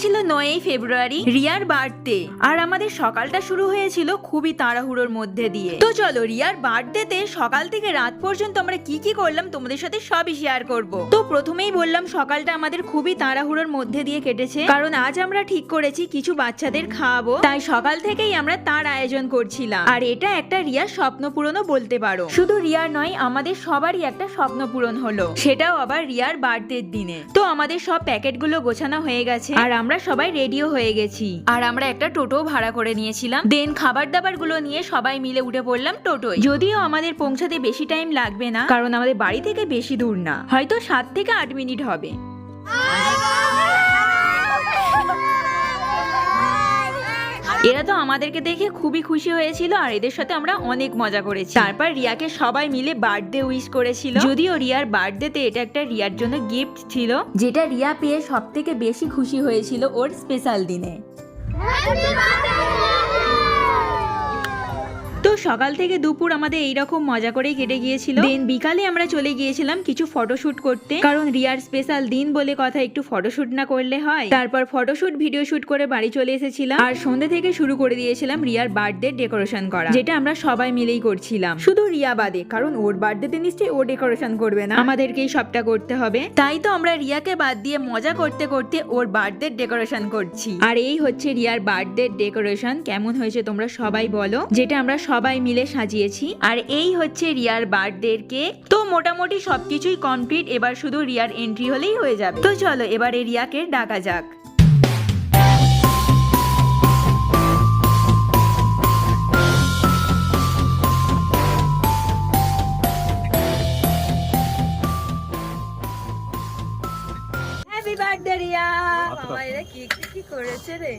ছিল 9ই ফেব্রুয়ারি, রিয়ার বার্থডে। আর আমাদের সকালটা শুরু হয়েছিল খুবই তাড়াহুড়োর মধ্যে দিয়ে। তো চলো রিয়ার বার্থডেতে সকাল থেকে রাত পর্যন্ত আমরা কি কি করলাম তোমাদের সাথে সবই শেয়ার করব। তো প্রথমেই বললাম সকালটা আমাদের খুবই তাড়াহুড়োর মধ্যে দিয়ে কেটেছে, কারণ আজ আমরা ঠিক করেছি কিছু বাচ্চাদের খাওয়াবো, তাই সকাল থেকেই আমরা তার আয়োজন করছিলাম। আর এটা একটা রিয়ার স্বপ্ন পূরণও বলতে পারো। শুধু রিয়ার নয়, আমাদের সবারই একটা স্বপ্ন পূরণ হলো, সেটাও আবার রিয়ার বার্থডের দিনে। তো আমাদের সব প্যাকেটগুলো গোছানো হয়ে গেছে আর আমরা সবাই রেডিও হয়ে গেছি। আর আমরা একটা টোটো ভাড়া করে নিয়েছিলাম। দেন খাবার দাবার গুলো নিয়ে সবাই মিলে উঠে পড়লাম টোটোয়। যদিও আমাদের পৌঁছাতে বেশি টাইম লাগবে না, কারণ আমাদের বাড়ি থেকে বেশি দূর না, হয়তো 7 থেকে 8 মিনিট হবে। এরা তো আমাদেরকে দেখে খুবই খুশি হয়েছিল আর এদের সাথে আমরা অনেক মজা করেছি। তারপর রিয়াকে সবাই মিলে বার্থডে উইশ করেছিল। যদিও রিয়ার বার্থডেতে এটা একটা রিয়ার জন্য গিফট ছিল, যেটা রিয়া পেয়ে সব থেকে বেশি খুশি হয়েছিল ওর স্পেশাল দিনে। তো সকাল থেকে দুপুর আমাদের এইরকম মজা করেই কেটে গিয়েছিল। দেন বিকালে আমরা চলে গিয়েছিলাম কিছু ফটোশুট করতে, কারণ রিয়ার স্পেশাল দিন বলে কথা, একটু ফটোশুট না করলে হয়। তারপর ফটোশুট ভিডিও শুট করে বাড়ি চলে এসেছিলাম। আর সন্ধ্যে থেকে শুরু করে দিয়েছিলাম রিয়ার বার্থডে ডেকোরেশন করা, যেটা আমরা সবাই মিলেই করছিলাম, শুধু রিয়া বাদে, কারণ ওর বার্থডেতে নিশ্চয়ই ও ডেকোরেশন করবে না, আমাদেরকেই সবটা করতে হবে। তাই তো আমরা রিয়াকে বাদ দিয়ে মজা করতে করতে ওর বার্থডে ডেকোরেশন করছি। আর এই হচ্ছে রিয়ার বার্থডে ডেকোরেশন। কেমন হয়েছে তোমরা সবাই বলো, যেটা আমরা সবাই মিলে সাজিয়েছি। আর এই হচ্ছে রিয়ার বার্থডে কেক। তো মোটামুটি সবকিছুই কমপ্লিট, এবার শুধু রিয়ার এন্ট্রি হলেই হয়ে যাবে। তো চলো এবারে রিয়াকে ডাকা যাক। Happy birthday Riya. বাবা এরা কি করেছে রে।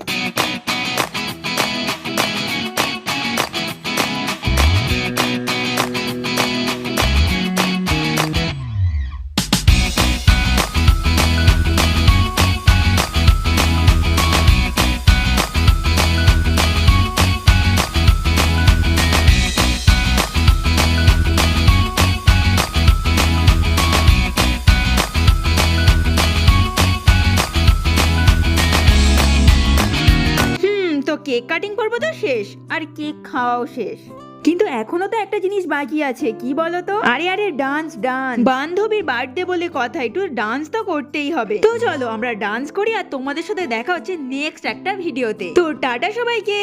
কেক কাটিং করবো তো শেষ, আর কেক খাওয়াও শেষ, কিন্তু এখনো তো একটা জিনিস বাকি আছে। কি বলতো? আরে ডান্স। বান্ধবীর বার্থডে বলে কথা, একটু ডান্স তো করতেই হবে। তো চলো আমরা ডান্স করি, আর তোমাদের সাথে দেখা হচ্ছে নেক্সট একটা ভিডিওতে। তো টাটা সবাইকে।